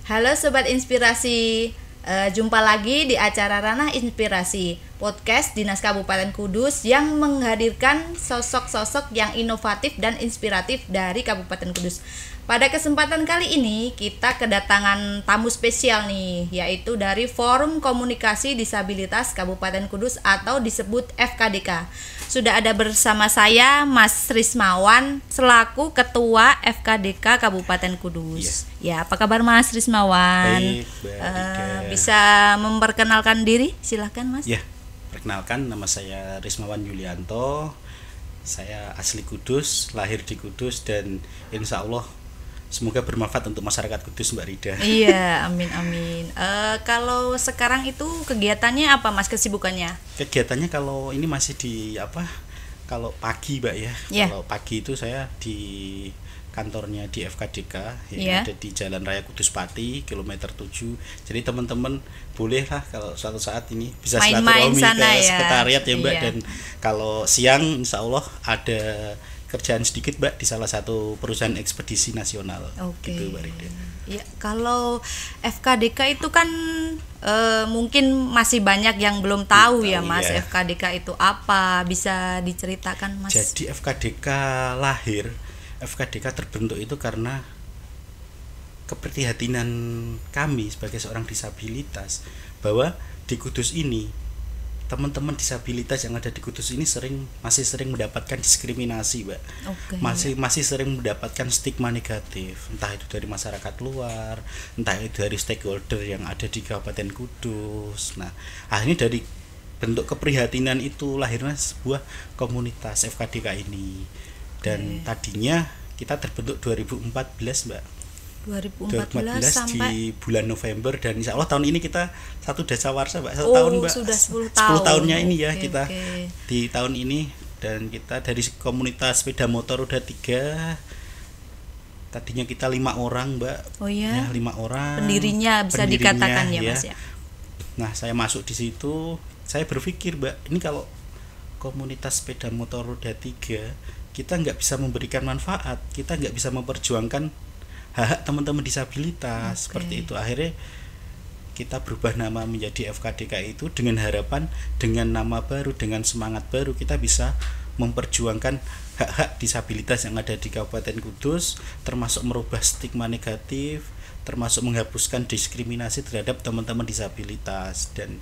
Halo Sobat Inspirasi, jumpa lagi di acara Ranah Inspirasi, podcast Dinas Kabupaten Kudus yang menghadirkan sosok-sosok yang inovatif dan inspiratif dari Kabupaten Kudus. Pada kesempatan kali ini kita kedatangan tamu spesial nih, yaitu dari Forum Komunikasi Disabilitas Kabupaten Kudus atau disebut FKDK. Sudah ada bersama saya Mas Rismawan selaku Ketua FKDK Kabupaten Kudus. Ya, apa kabar Mas Rismawan? Baik, bisa memperkenalkan diri, silahkan Mas. Ya, perkenalkan, nama saya Rismawan Yulianto. Saya asli Kudus, lahir di Kudus, dan insya Allah semoga bermanfaat untuk masyarakat Kudus, Mbak Rida. Iya, amin. Kalau sekarang itu kegiatannya apa Mas, kesibukannya? Kegiatannya kalau ini masih di kalau pagi, Mbak ya. Yeah. Kalau pagi itu saya di kantornya di FKDK yang Yeah. ada di Jalan Raya Kudus Pati, kilometer 7. Jadi teman-teman bolehlah kalau suatu saat ini bisa Main-main silaturahmi sana ke ya. sekretariat ya, Mbak. Iya. Dan kalau siang insya Allah ada kerjaan sedikit, Mbak, di salah satu perusahaan ekspedisi nasional. Oke. Gitu, Mbak Rida. Ya, kalau FKDK itu kan mungkin masih banyak yang belum tahu ya Mas, iya. FKDK itu apa? Bisa diceritakan Mas? Jadi FKDK terbentuk itu karena keprihatinan kami sebagai seorang disabilitas bahwa di Kudus ini teman-teman disabilitas yang ada di Kudus ini masih sering mendapatkan diskriminasi, Mbak. Oke. Masih sering mendapatkan stigma negatif, entah itu dari masyarakat luar, entah itu dari stakeholder yang ada di Kabupaten Kudus. Nah, akhirnya dari bentuk keprihatinan itu lahirnya sebuah komunitas FKDK ini. Dan tadinya kita terbentuk 2014, Mbak. 2014 di sampai bulan November, dan insya Allah tahun ini kita satu dasawarsa, Mbak. Oh, Tahun, Mbak. sudah 10 10 tahun. tahunnya ini ya Oke, kita oke. di tahun ini. Dan kita dari komunitas sepeda motor udah 3. Tadinya kita 5 orang, Mbak. Oh ya. 5 orang. Pendirinya bisa dikatakan ya Mas ya. Nah, saya masuk di situ, saya berpikir, Mbak, ini kalau komunitas sepeda motor roda 3 kita nggak bisa memberikan manfaat, kita nggak bisa memperjuangkan hak teman-teman disabilitas. Seperti itu. Akhirnya kita berubah nama menjadi FKDK itu dengan harapan dengan nama baru, dengan semangat baru kita bisa memperjuangkan hak-hak disabilitas yang ada di Kabupaten Kudus, termasuk merubah stigma negatif, termasuk menghapuskan diskriminasi terhadap teman-teman disabilitas. Dan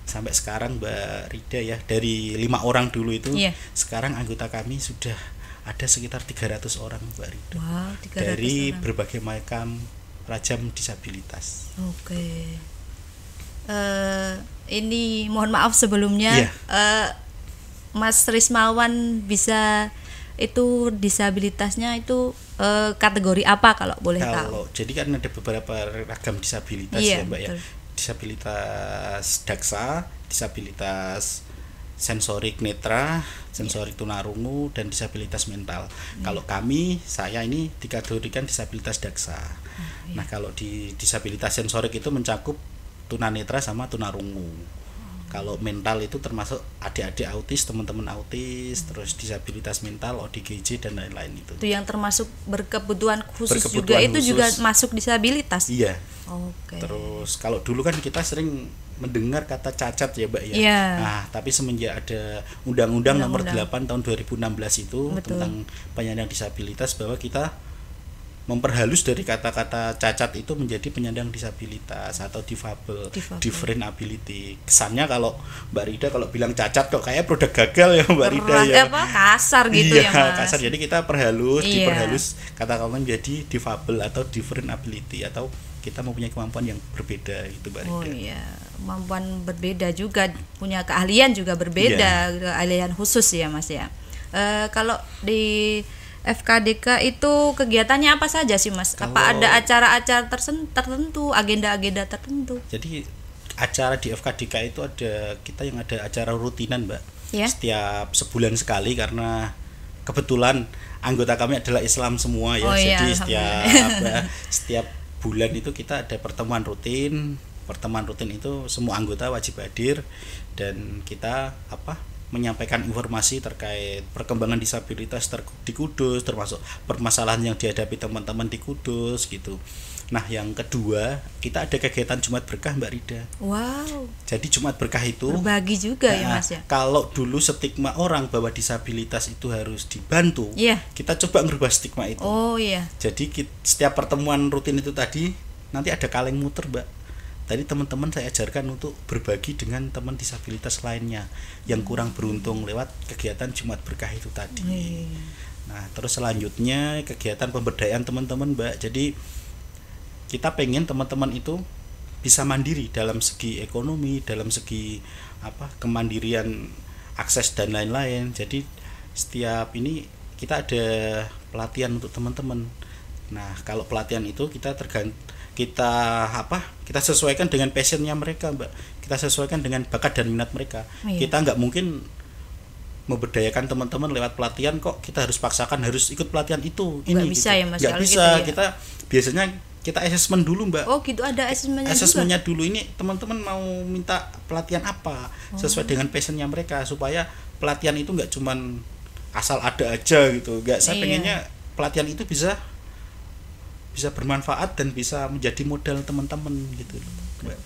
sampai sekarang, Mbak Rida ya, dari 5 orang dulu itu, Iya. sekarang anggota kami sudah ada sekitar 300 orang, Mbak Rida. Wow, 300 Dari orang. berbagai macam ragam disabilitas. Oke. Ini mohon maaf sebelumnya. Iya. Mas Rismawan bisa itu disabilitasnya itu kategori apa kalau boleh tahu? Kalau jadi kan ada beberapa ragam disabilitas Iya, ya, Mbak ya. betul. Disabilitas daksa, disabilitas sensorik netra, sensorik tunarungu, dan disabilitas mental. Kalau saya ini dikategorikan disabilitas daksa. Nah, kalau di disabilitas sensorik itu mencakup tunanetra sama tunarungu. Kalau mental itu termasuk adik-adik autis, teman-teman autis, terus disabilitas mental, ODGJ, dan lain-lain itu. Itu yang termasuk berkebutuhan khusus Berkebutuhan juga, itu juga khusus. masuk disabilitas. Iya. Oke. Terus kalau dulu kan kita sering mendengar kata cacat ya, Mbak ya. Iya. Nah, tapi semenjak ada Undang-Undang Nomor Undang-Undang. 8 tahun 2016 itu Betul. tentang penyandang disabilitas, bahwa kita memperhalus dari kata-kata cacat itu menjadi penyandang disabilitas atau difabel, different ability. Kesannya kalau Mbak Rida kalau bilang cacat kok kayak produk gagal ya, Mbak Rida ya. Apa kasar gitu Iya, ya Mas. kasar. Jadi kita Iya. diperhalus kata-kata menjadi difabel atau different ability, atau kita mempunyai kemampuan yang berbeda gitu, Mbak Rida. Oh iya, kemampuan berbeda juga, punya keahlian juga berbeda, keahlian khusus ya Mas ya. Kalau di FKDK itu kegiatannya apa saja sih Mas? Apa ada acara-acara tertentu, agenda-agenda tertentu? Jadi acara di FKDK itu kita yang ada acara rutinan, Mbak. Ya. Setiap sebulan sekali, karena kebetulan anggota kami adalah Islam semua ya. Oh iya, Jadi setiap bulan itu kita ada pertemuan rutin. Pertemuan rutin itu semua anggota wajib hadir, dan kita menyampaikan informasi terkait perkembangan disabilitas di Kudus, termasuk permasalahan yang dihadapi teman-teman di Kudus gitu. Nah, yang kedua, kita ada kegiatan Jumat Berkah Mbak Rida. Wow. Jadi Jumat Berkah itu Berbagi juga ya Mas ya. Kalau dulu stigma orang bahwa disabilitas itu harus dibantu, Iya. kita coba merubah stigma itu. Oh iya. Jadi setiap pertemuan rutin itu tadi nanti ada kaleng muter, Mbak. Tadi teman-teman saya ajarkan untuk berbagi dengan teman disabilitas lainnya yang kurang beruntung lewat kegiatan Jumat Berkah itu tadi. Nah, terus selanjutnya kegiatan pemberdayaan teman-teman, Mbak. Jadi kita pengen teman-teman itu bisa mandiri dalam segi ekonomi, dalam segi kemandirian akses dan lain-lain. Jadi setiap ini kita ada pelatihan untuk teman-teman. Nah, kalau pelatihan itu kita sesuaikan dengan passionnya mereka, Mbak. Kita sesuaikan dengan bakat dan minat mereka. Kita nggak mungkin memberdayakan teman-teman lewat pelatihan kok kita harus paksakan harus ikut pelatihan itu. Nggak bisa ya Mas. Nggak bisa. Gitu ya? Kita biasanya kita asesmen dulu, Mbak. Oh gitu, ada asesmennya dulu. Ini teman-teman mau minta pelatihan apa sesuai dengan passionnya mereka, supaya pelatihan itu nggak cuman asal ada aja gitu. Nggak, saya pengennya pelatihan itu bisa bermanfaat dan bisa menjadi modal teman-teman gitu, Mbak.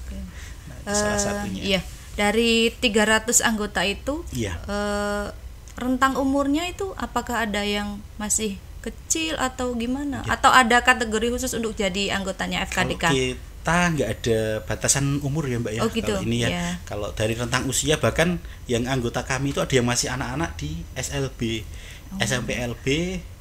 Nah, itu salah satunya. Iya. Dari 300 anggota itu, rentang umurnya itu apakah ada yang masih kecil atau gimana? Atau ada kategori khusus untuk jadi anggotanya FKDK? Kalau kita nggak ada batasan umur ya, Mbak ya. Oh gitu. Kalau ini ya, kalau dari rentang usia, bahkan yang anggota kami itu ada yang masih anak-anak di SLB, SMP LB,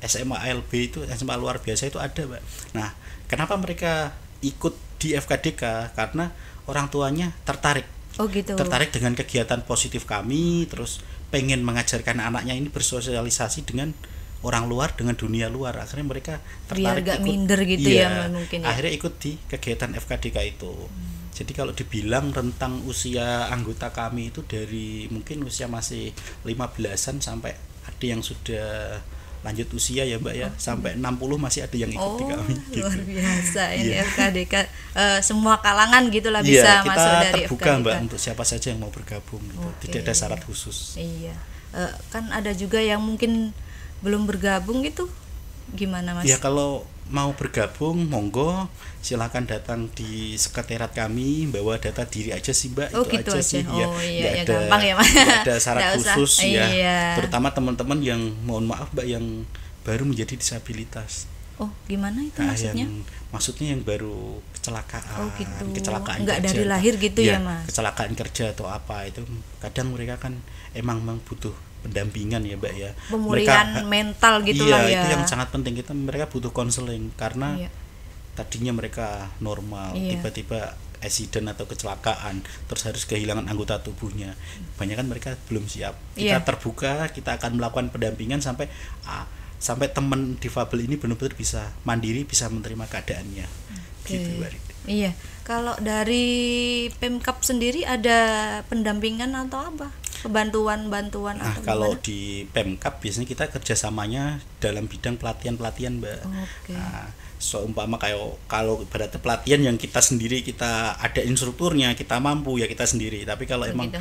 SMA LB itu, SMA luar biasa itu ada, Mbak. Nah, kenapa mereka ikut di FKDK? Karena orang tuanya tertarik. Oh gitu. Tertarik dengan kegiatan positif kami, terus pengen mengajarkan anaknya ini bersosialisasi dengan orang luar, dengan dunia luar. Akhirnya mereka tertarik, biar gak ikut, minder gitu ya mungkin ya. Akhirnya ikut di kegiatan FKDK itu. Jadi kalau dibilang rentang usia anggota kami itu dari mungkin usia masih 15-an sampai ada yang sudah lanjut usia ya, Mbak ya, sampai 60 masih ada yang ikut di kami gitu. Luar biasa ini FKDK, semua kalangan gitulah bisa masuk dari terbuka, FKDK. Mbak, untuk siapa saja yang mau bergabung gitu. Tidak ada syarat khusus. Iya. Kan ada juga yang mungkin belum bergabung gitu, gimana Mas? Ya, kalau mau bergabung monggo silakan datang di sekretariat kami, bawa data diri aja sih, Mbak. Oh, itu gitu aja aja. sih. Oh iya, ya, gampang ya Mas. Nggak ada syarat Nggak usah. khusus ya. Iya. Terutama teman-teman yang mohon maaf, Mbak, yang baru menjadi disabilitas. Oh, gimana itu maksudnya? Maksudnya yang baru kecelakaan. Oh gitu. Kecelakaan nggak kerja, dari lahir gitu ya Mas? Kecelakaan kerja atau apa itu kadang mereka kan emang butuh pendampingan ya, Mbak ya. Pemulihan mental gitulah ya. Itu yang sangat penting. Mereka butuh konseling karena tadinya mereka normal, tiba-tiba accident atau kecelakaan, terus harus kehilangan anggota tubuhnya. Banyak kan mereka belum siap. Kita terbuka, kita akan melakukan pendampingan sampai teman difabel ini benar-benar bisa mandiri, bisa menerima keadaannya. Gitu, Mbak Rida. Iya. Kalau dari Pemkab sendiri ada pendampingan atau apa? Bantuan-bantuan Nah, atau kalau gimana? di Pemkab biasanya kita kerjasamanya dalam bidang pelatihan-pelatihan, Mbak. Nah, seumpama kalau berarti pelatihan yang kita sendiri, kita ada instrukturnya, kita mampu ya kita sendiri. Tapi kalau emang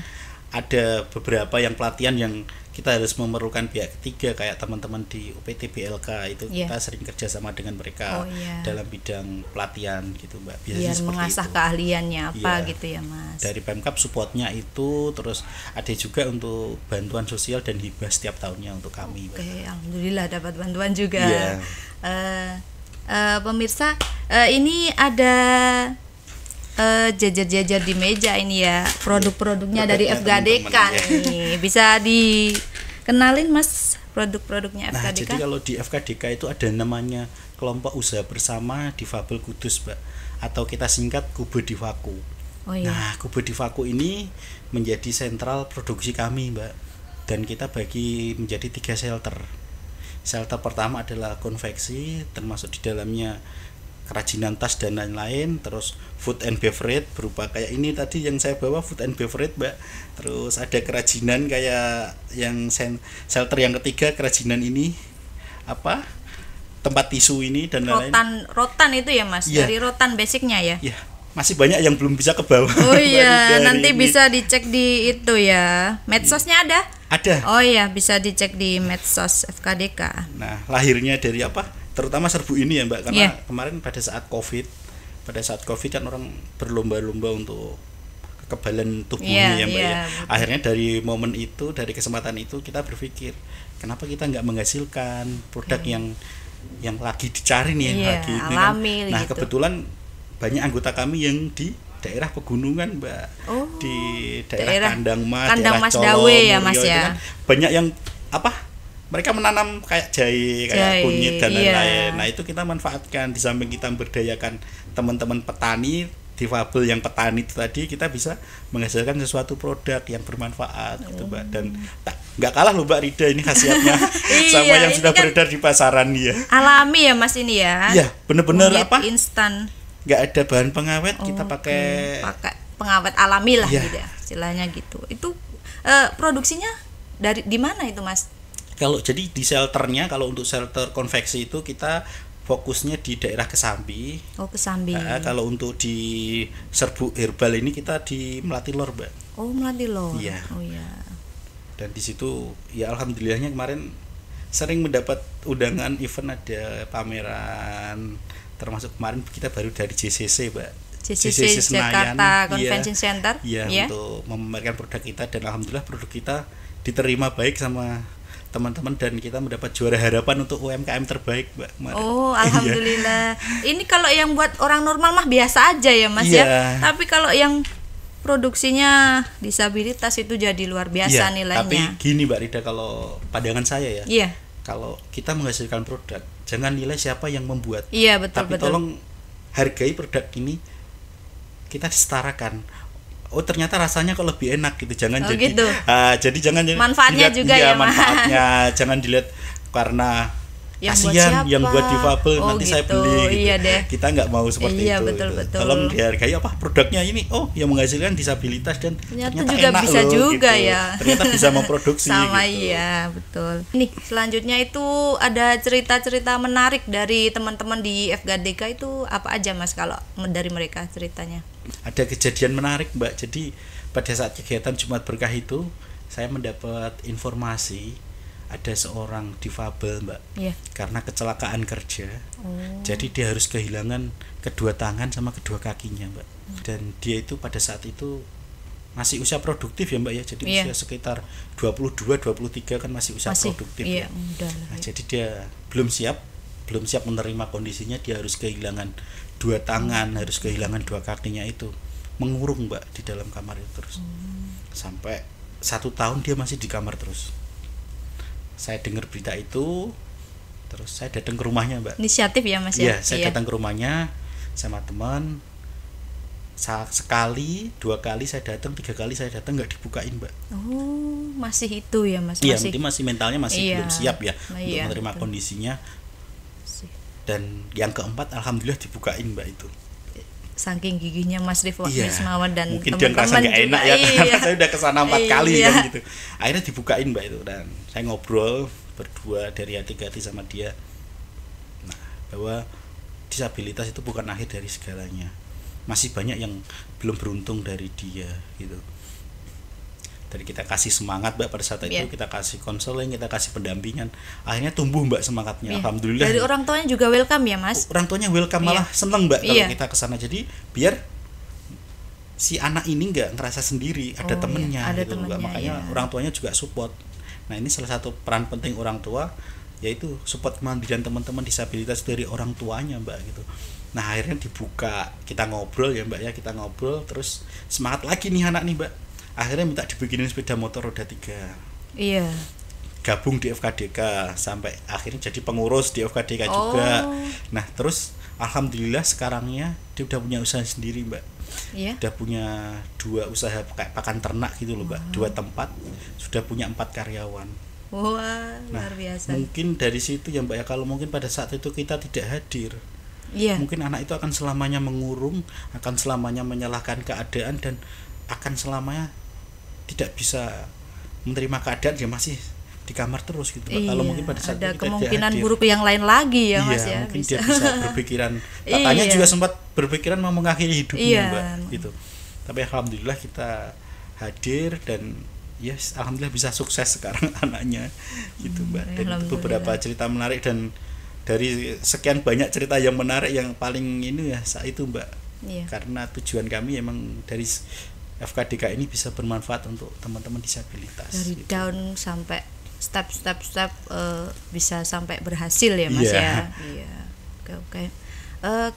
ada beberapa yang pelatihan yang kita harus memerlukan pihak ketiga kayak teman-teman di UPT BLK itu kita sering kerjasama dengan mereka dalam bidang pelatihan gitu, Mbak. Biasanya biar mengasah itu. keahliannya apa gitu ya Mas. Dari Pemkab supportnya itu, terus ada juga untuk bantuan sosial dan hibah setiap tahunnya untuk kami. Oke, alhamdulillah dapat bantuan juga. Pemirsa, ini ada jajar-jajar di meja ini ya, produk-produknya dari FKDK nih. Bisa dikenalin Mas produk-produknya FKDK? Nah, jadi kalau di FKDK itu ada namanya kelompok usaha bersama difabel Kudus, Mbak, atau kita singkat Kube Difaku. Nah, Kube Difaku ini menjadi sentral produksi kami, Mbak, dan kita bagi menjadi 3 shelter. Shelter pertama adalah konveksi, termasuk di dalamnya kerajinan tas dan lain-lain, terus food and beverage berupa kayak ini tadi yang saya bawa, food and beverage, Mbak. Terus ada kerajinan kayak yang shelter yang ketiga, kerajinan ini tempat tisu ini dan lain-lain. Rotan itu ya Mas, dari rotan basicnya ya. Iya, masih banyak yang belum bisa ke bawah. Oh iya, nanti bisa dicek di itu ya. Medsosnya ada? Ada. Oh iya, bisa dicek di medsos FKDK. Nah, lahirnya dari terutama serbu ini ya, Mbak, karena kemarin pada saat COVID pada saat Covid kan orang berlomba-lomba untuk kekebalan Iya, tubuhnya ya Mbak iya, ya. betul. Akhirnya dari momen itu, dari kesempatan itu kita berpikir, kenapa kita nggak menghasilkan produk Oke. yang lagi dicari nih, yang Iya, lagi ini kan. alami Nah, gitu. kebetulan banyak anggota kami yang di daerah pegunungan Mbak, Oh, di daerah daerah Kandang Mas, Kandang daerah Mas Colo, Dawe ya, Mulyo, Mas, itu ya? kan banyak yang apa? Mereka menanam kayak jahe, kayak Jahe, kunyit dan iya. lain-lain. Nah, itu kita manfaatkan, di samping kita memberdayakan teman-teman petani difabel yang petani itu tadi, kita bisa menghasilkan sesuatu produk yang bermanfaat gitu Mbak. Dan nggak kalah loh Mbak Rida ini khasiatnya sama Iya, yang ini sudah kan beredar di pasaran ya. alami ya Mas ini ya. Iya, bener-bener Kunyit apa? instan. Nggak ada bahan pengawet, kita Oke, pakai pakai pengawet alami lah Iya. gitu ya, istilahnya gitu. Itu produksinya dari di mana itu Mas? kalau jadi di shelternya, kalau untuk shelter konveksi itu kita fokusnya di daerah Kesambi. Oh, Kesambi. Kalau untuk di serbuk herbal ini kita di Melatilor Mbak. Oh, Meladilor. Iya. Oh iya. Dan di situ ya alhamdulillahnya kemarin sering mendapat undangan event, ada pameran, termasuk kemarin kita baru dari JCC Mbak. JCC Jakarta Convention Center. Iya, Ya. untuk memamerkan produk kita, dan alhamdulillah produk kita diterima baik sama teman-teman dan kita mendapat juara harapan untuk UMKM terbaik Mbak kemarin. Oh, alhamdulillah. Ini kalau yang buat orang normal mah biasa aja ya Mas Iya. ya. Tapi kalau yang produksinya disabilitas itu jadi luar biasa Iya, nilainya. tapi gini Mbak Rida, kalau pandangan saya ya, Iya. kalau kita menghasilkan produk, jangan nilai siapa yang membuat, Iya, betul tapi betul. tolong hargai produk ini, kita setarakan. Oh, ternyata rasanya kok lebih enak gitu, jangan Oh, jadi gitu. jadi jangan Manfaatnya dilihat, juga iya, ya, Mas. manfaatnya jangan dilihat karena Yang buat kasihan siapa? yang buat difabel, Oh, nanti saya gitu. beli gitu. Iya deh. Kita nggak mau seperti Iya, itu betul, gitu. betul. Tolong dihargai apa produknya ini, oh yang menghasilkan disabilitas dan Ternyata juga enak bisa loh, juga gitu. ya. Ternyata bisa memproduksi Sama gitu. iya, betul. Nih, selanjutnya itu ada cerita-cerita menarik dari teman-teman di FGDK itu apa aja Mas kalau dari mereka ceritanya? Ada kejadian menarik Mbak. Jadi pada saat kegiatan Jumat Berkah itu saya mendapat informasi ada seorang difabel Mbak, Iya. karena kecelakaan kerja. Oh. Jadi dia harus kehilangan kedua tangan sama kedua kakinya Mbak. Dan dia itu pada saat itu masih usia produktif ya Mbak ya. Jadi Iya. usia sekitar 22 23 kan masih usia produktif iya, ya. mudah lah. Nah, jadi dia belum siap menerima kondisinya, dia harus kehilangan dua tangan, harus kehilangan dua kakinya, itu mengurung Mbak di dalam kamar itu terus. Sampai 1 tahun dia masih di kamar terus. Saya dengar berita itu, terus saya datang ke rumahnya Mbak. Inisiatif ya Mas Iya, ya. saya datang ke rumahnya sama teman. Sekali, 2 kali saya datang, 3 kali saya datang, nggak dibukain Mbak. Oh, masih itu ya Mas. Iya, mungkin masih mentalnya masih Iya. belum siap ya Nah, untuk iya, menerima betul. kondisinya. Masih. Dan yang keempat alhamdulillah dibukain Mbak itu. Saking gigihnya Mas Rifwa Iya, Wismawan dan mungkin dia ngerasa teman-teman nggak juga. enak ya, Iya. karena saya udah kesana 4 kali Iya. kan gitu. Akhirnya dibukain Mbak itu, dan saya ngobrol berdua dari hati ke hati sama dia. Nah, bahwa disabilitas itu bukan akhir dari segalanya. Masih banyak yang belum beruntung dari dia gitu. Dari kita kasih semangat Mbak pada saat itu, Iya. kita kasih konseling, kita kasih pendampingan, akhirnya tumbuh Mbak semangatnya. Iya. Alhamdulillah. Dari orang tuanya juga welcome ya Mas. Orang tuanya welcome, malah Iya. seneng Mbak kalau Iya. kita kesana. Jadi biar si anak ini nggak ngerasa sendiri, ada Oh, temennya iya. Ada gitu Mbak. temennya, Makanya iya. orang tuanya juga support. Nah, ini salah satu peran penting orang tua, yaitu support kemandirian teman-teman disabilitas dari orang tuanya Mbak gitu. Nah, akhirnya dibuka, kita ngobrol ya Mbak ya, kita ngobrol terus semangat lagi nih anak nih Mbak. Akhirnya minta dibikinin sepeda motor roda 3. Iya. Gabung di FKDK sampai akhirnya jadi pengurus di FKDK Oh. juga. Nah, terus alhamdulillah sekarangnya dia udah punya usaha sendiri Mbak. Iya. Udah punya 2 usaha kayak pakan ternak gitu loh Mbak. 2 tempat, sudah punya 4 karyawan. Wah, Nah, luar biasa. mungkin dari situ ya Mbak ya, kalau mungkin pada saat itu kita tidak hadir, Iya. mungkin anak itu akan selamanya mengurung, akan selamanya menyalahkan keadaan, dan akan selamanya tidak bisa menerima keadaan, dia masih di kamar terus gitu Mbak. Iya, Kalau mungkin pada saat ada itu kita kemungkinan tidak hadir, buruk yang lain lagi ya Mas iya, ya. mungkin Bisa. dia bisa berpikiran, katanya Iya. juga sempat berpikiran mau mengakhiri hidupnya Iya. Mbak gitu. Tapi alhamdulillah kita hadir, dan yes, alhamdulillah bisa sukses sekarang anaknya gitu Mbak. Dan itu alhamdulillah. beberapa cerita menarik, dan dari sekian banyak cerita yang menarik, yang paling ini ya saat itu Mbak. Iya. Karena tujuan kami emang dari FKDK ini bisa bermanfaat untuk teman-teman disabilitas. Dari gitu. down sampai step bisa sampai berhasil ya Mas ya. Iya. Oke.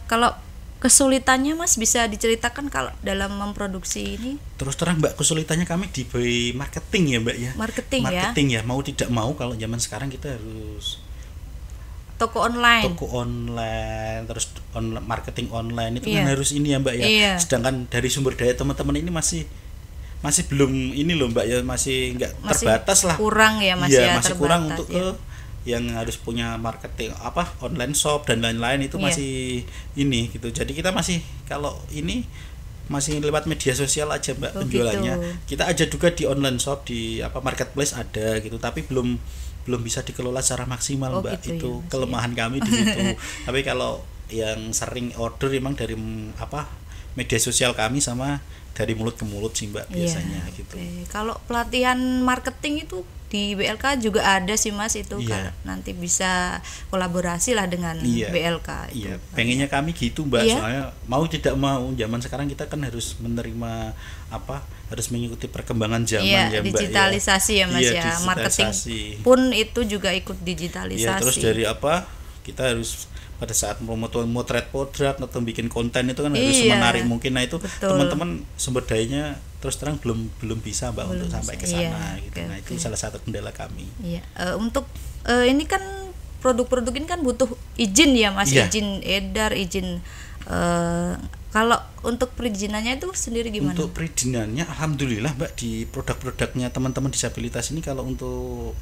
Kalau kesulitannya Mas bisa diceritakan kalau dalam memproduksi ini? Terus terang Mbak, kesulitannya kami di marketing ya Mbak ya. Marketing ya, mau tidak mau kalau zaman sekarang kita harus toko online, terus marketing online itu Iya. kan harus ini ya Mbak ya. Iya. Sedangkan dari sumber daya teman-teman ini masih belum ini loh Mbak ya, masih nggak terbatas lah. Kurang ya Mas Iya, ya, masih terbatas, kurang untuk ya. yang harus punya marketing online shop dan lain-lain itu Iya. masih ini gitu. Jadi kita masih kalau ini masih lewat media sosial aja Mbak penjualannya. Gitu. Kita aja juga di online shop di marketplace ada gitu, tapi belum bisa dikelola secara maksimal Mbak. Gitu Itu ya, Mas, kelemahan kami di situ. Tapi kalau yang sering order memang dari media sosial kami sama dari mulut ke mulut sih Mbak biasanya gitu. Oke. Kalau pelatihan marketing itu di BLK juga ada sih Mas itu. Iya. Kalau nanti bisa kolaborasi lah dengan Iya. BLK itu. Iya, pengennya kami gitu Mbak. Iya. Soalnya mau tidak mau zaman sekarang kita kan harus menerima harus mengikuti perkembangan zaman Iya, ya Mbak. digitalisasi ya Mas Iya, ya. Marketing digitalisasi. pun itu juga ikut digitalisasi. Iya, terus dari kita harus pada saat motret produk atau bikin konten itu kan harus Iya. menarik mungkin. Nah itu Betul. teman-teman sumber dayanya terus terang belum bisa Mbak untuk sampai ke sana Iya. gitu. Oke, Nah itu oke. salah satu kendala kami. Iya, untuk ini kan produk-produk ini kan butuh izin ya Mas, Iya. izin edar, izin kalau untuk perizinannya itu sendiri gimana? Untuk perizinannya alhamdulillah Mbak, di produk-produknya teman-teman disabilitas ini kalau untuk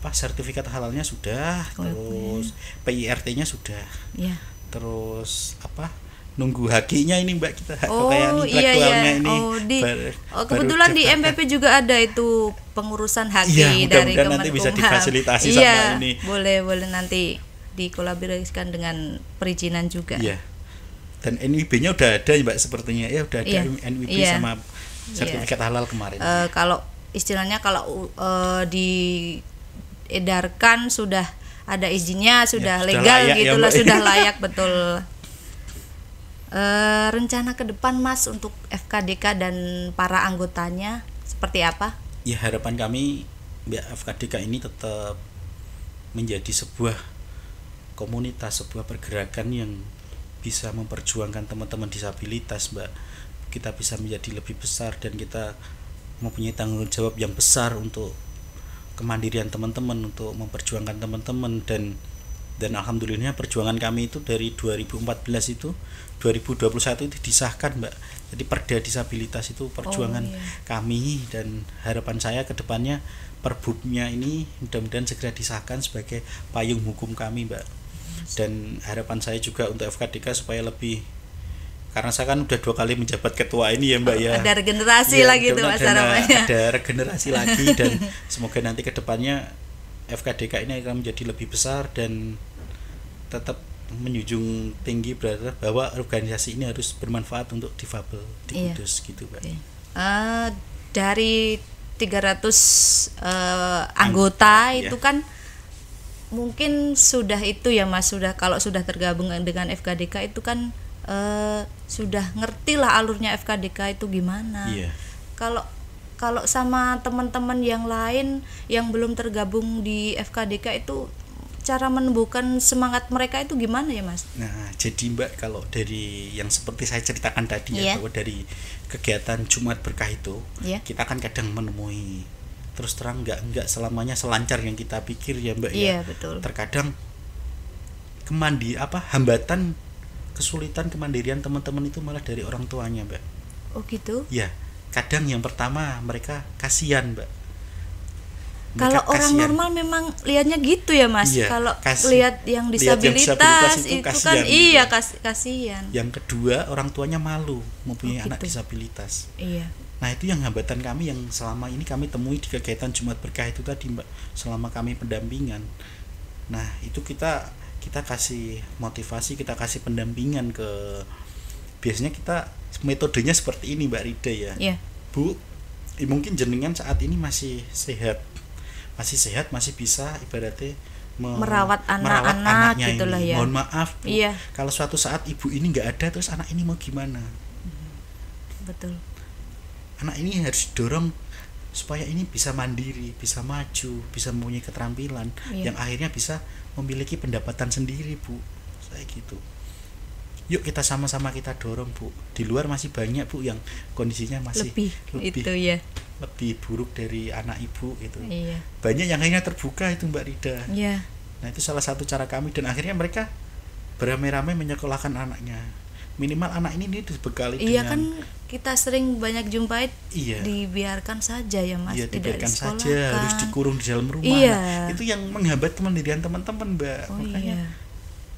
sertifikat halalnya sudah, terus PIRT-nya sudah. Iya. Terus nunggu HQ-nya ini Mbak, kita hak Oh kekayaan iya intelektualnya iya. ini. Kebetulan baru di daftarkan. MPP juga ada itu pengurusan HQ Iya, dari mudah-mudahan nanti bisa difasilitasi sama ini. Boleh nanti dikolaborasikan dengan perizinan juga. Iya. Dan NWB-nya udah ada Mbak sepertinya. Ya udah ada Iya. NWB Iya. sama sertifikat halal kemarin. Kalau istilahnya kalau diedarkan sudah ada izinnya, sudah sudah legal layak ya, gitulah, Mbak. sudah layak betul. Rencana ke depan Mas untuk FKDK dan para anggotanya seperti apa? Ya harapan kami FKDK ini tetap menjadi sebuah komunitas, sebuah pergerakan yang bisa memperjuangkan teman-teman disabilitas Mbak. Kita bisa menjadi lebih besar dan kita mempunyai tanggung jawab yang besar untuk kemandirian teman-teman, untuk memperjuangkan teman-teman, dan alhamdulillahnya perjuangan kami itu dari 2014 itu 2021 itu disahkan Mbak. Jadi Perda Disabilitas itu perjuangan kami, dan harapan saya ke depannya Perbubnya ini mudah-mudahan segera disahkan sebagai payung hukum kami Mbak. Dan harapan saya juga untuk FKDK supaya lebih, karena saya kan udah 2 kali menjabat ketua ini ya Mbak ya. Ada regenerasi lagi tuh Mas harapannya. Ada regenerasi lagi dan semoga nanti ke depannya FKDK ini akan menjadi lebih besar dan tetap menjunjung tinggi bahwa organisasi ini harus bermanfaat untuk difabel di Kudus gitu Mbak. Dari 300 anggota itu kan mungkin sudah itu ya Mas, sudah kalau sudah tergabung dengan FKDK itu kan sudah ngerti lah alurnya FKDK itu gimana. Iya. Kalau sama teman-teman yang lain yang belum tergabung di FKDK itu cara menumbuhkan semangat mereka itu gimana ya Mas? Nah jadi Mbak, kalau dari yang seperti saya ceritakan tadi ya, bahwa dari kegiatan Jumat Berkah itu kita kan kadang menemui, terus terang nggak selamanya selancar yang kita pikir ya Mbak ya. Betul. Terkadang hambatan, kesulitan kemandirian teman-teman itu malah dari orang tuanya Mbak. Oh gitu? Ya, kadang yang pertama mereka kasihan Mbak. Kalau orang normal memang lihatnya gitu ya Mas. Iya, kalau lihat yang disabilitas itu kan gitu. Kasihan. Yang kedua, orang tuanya malu mempunyai anak disabilitas. Iya. Nah itu yang hambatan kami yang selama ini kami temui di kegiatan Jumat Berkah itu tadi Mbak, selama kami pendampingan. Nah itu kita kasih motivasi, kita kasih pendampingan biasanya kita metodenya seperti ini Mbak Rida ya. Bu, mungkin jenengan saat ini masih sehat, masih bisa ibaratnya merawat anak-anak anaknya gitulah ini. ya. Mohon maaf Bu, Iya. kalau suatu saat ibu ini nggak ada, terus anak ini mau gimana? Betul. Anak ini harus didorong supaya ini bisa mandiri, bisa maju, bisa mempunyai keterampilan Iya. yang akhirnya bisa memiliki pendapatan sendiri, Bu. Saya gitu. Yuk kita sama-sama kita dorong, Bu. Di luar masih banyak, Bu, yang kondisinya masih Lebih itu ya. lebih buruk dari anak ibu itu. Iya. Banyak yang akhirnya terbuka itu, Mbak Rida. Iya. Nah, itu salah satu cara kami, dan akhirnya mereka beramai-ramai menyekolahkan anaknya. Minimal anak ini dibekali Iya dengan kan kita sering banyak jumpai iya, dibiarkan saja ya Mas, iya, tidak dibiarkan saja, disekolahkan. harus dikurung di dalam rumah. Iya. Nah, itu yang menghambat kemandirian teman-teman, Mbak. Oh Makanya iya.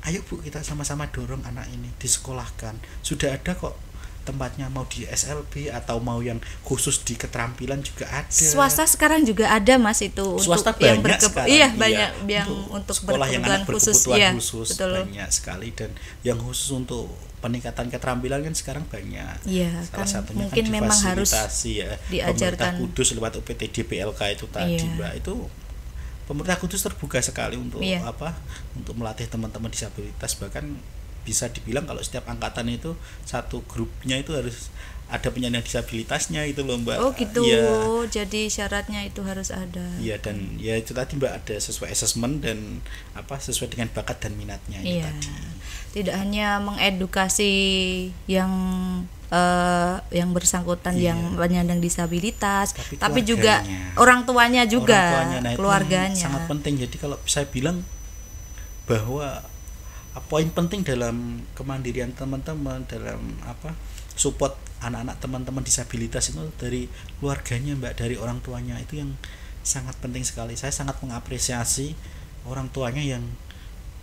ayo Bu, kita sama-sama dorong anak ini disekolahkan. Sudah ada kok tempatnya, mau di SLB atau mau yang khusus di keterampilan juga ada. Swasta sekarang juga ada Mas itu Swasta untuk yang banyak sekarang. iya banyak yang untuk sekolah yang anak khusus berkebutuhan iya, khusus betul. banyak sekali, dan yang khusus untuk peningkatan keterampilan kan sekarang banyak. Iya, Salah kan satunya mungkin kan memang harus difasilitasi ya diajarkan. pemerintah Kudus lewat UPTD PLK itu tadi, Iya. Mbak. Itu pemerintah Kudus terbuka sekali untuk Iya. untuk melatih teman-teman disabilitas. Bahkan bisa dibilang kalau setiap angkatan itu satu grupnya itu harus ada penyandang disabilitasnya itu loh, Mbak. Oh gitu. Iya. Jadi syaratnya itu harus ada. Iya, dan ya itu tadi, Mbak, ada sesuai asesmen dan sesuai dengan bakat dan minatnya itu Iya. tadi. Tidak hanya mengedukasi yang bersangkutan Iya. yang penyandang disabilitas, tapi keluarganya. juga orang tuanya juga, Orang tuanya. Nah, itu keluarganya. sangat penting. Jadi kalau saya bilang bahwa poin penting dalam kemandirian teman-teman, dalam support anak-anak teman-teman disabilitas itu dari keluarganya, Mbak, dari orang tuanya. Itu yang sangat penting sekali. Saya sangat mengapresiasi orang tuanya yang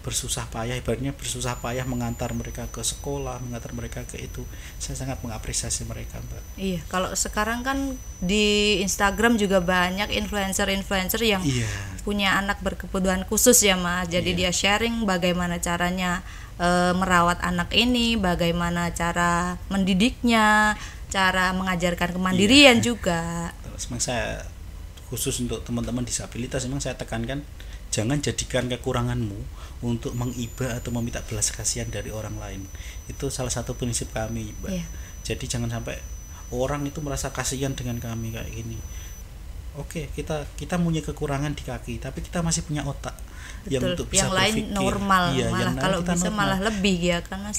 bersusah payah, ibaratnya bersusah payah mengantar mereka ke sekolah, mengantar mereka ke itu. Saya sangat mengapresiasi mereka, Mbak. Iya, kalau sekarang kan di Instagram juga banyak influencer-influencer yang Iya. punya anak berkebutuhan khusus ya Mas. Jadi Iya. dia sharing bagaimana caranya merawat anak ini, bagaimana cara mendidiknya, cara mengajarkan kemandirian juga. Terus memang saya khusus untuk teman-teman disabilitas, memang saya tekankan jangan jadikan kekuranganmu untuk mengiba atau meminta belas kasihan dari orang lain. Itu salah satu prinsip kami, Mbak. Iya. Jadi jangan sampai orang itu merasa kasihan dengan kami kayak gini. Oke, kita punya kekurangan di kaki, tapi kita masih punya otak yang Betul. untuk bisa Yang lain berpikir. normal, Iya, malah yang lain kalau kita bisa normal. malah lebih ya kan Mas.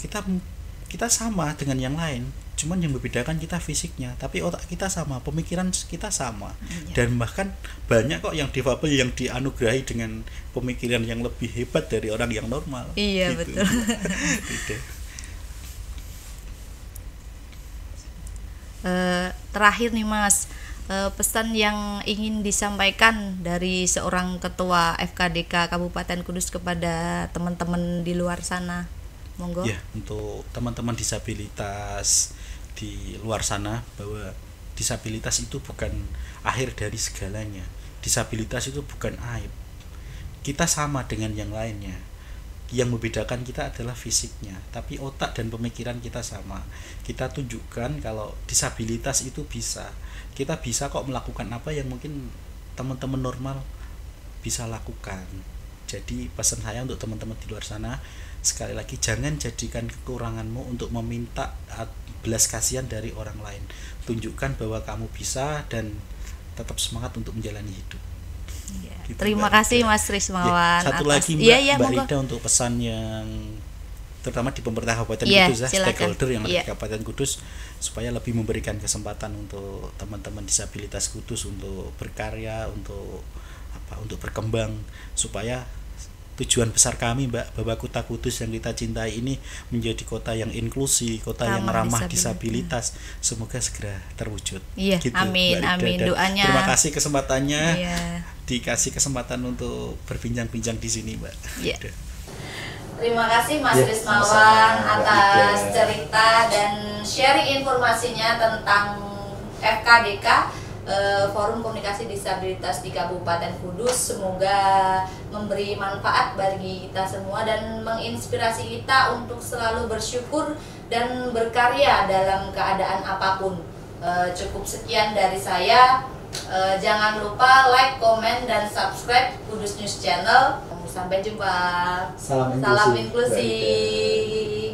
Kita sama dengan yang lain, cuman yang membedakan kita fisiknya, tapi otak kita sama, pemikiran kita sama. Iya. Dan bahkan banyak kok yang difabel yang dianugerahi dengan pemikiran yang lebih hebat dari orang yang normal. Iya, betul. Gitu. Terakhir nih Mas, pesan yang ingin disampaikan dari seorang ketua FKDK Kabupaten Kudus kepada teman-teman di luar sana, monggo. Ya, untuk teman-teman disabilitas di luar sana, bahwa disabilitas itu bukan akhir dari segalanya. Disabilitas itu bukan aib. Kita sama dengan yang lainnya. Yang membedakan kita adalah fisiknya, tapi otak dan pemikiran kita sama. Kita tunjukkan kalau disabilitas itu bisa. Kita bisa kok melakukan apa yang mungkin teman-teman normal bisa lakukan. Jadi pesan saya untuk teman-teman di luar sana, sekali lagi jangan jadikan kekuranganmu untuk meminta belas kasihan dari orang lain. Tunjukkan bahwa kamu bisa dan tetap semangat untuk menjalani hidup. Ya, Gitu, terima Mbak kasih Rida. Mas Rismawan. Ya, satu atas- lagi Iya, Mbak monggo. Rida, untuk pesan yang terutama di pemerintah Kabupaten Iya, Kudus, silakan. stakeholder yang ada Iya. di Kabupaten Kudus, supaya lebih memberikan kesempatan untuk teman-teman disabilitas Kudus untuk berkarya, untuk berkembang, supaya tujuan besar kami, Mbak, bahwa kota Kudus yang kita cintai ini menjadi kota yang inklusi, kota yang ramah disabilitas, semoga segera terwujud. Iya, amin, Mbak Rida. amin. Dan Doanya. terima kasih kesempatannya, Iya. dikasih kesempatan untuk berbincang-bincang di sini, Mbak. Iya. Udah. Terima kasih Mas Ya, Rismawan sama-sama, Mbak atas Ida. cerita dan sharing informasinya tentang FKDK, Forum Komunikasi Disabilitas di Kabupaten Kudus. Semoga memberi manfaat bagi kita semua dan menginspirasi kita untuk selalu bersyukur dan berkarya dalam keadaan apapun. Cukup sekian dari saya. Jangan lupa like, komen, dan subscribe Kudus News Channel. Sampai jumpa. Salam Salam inklusi. inklusi.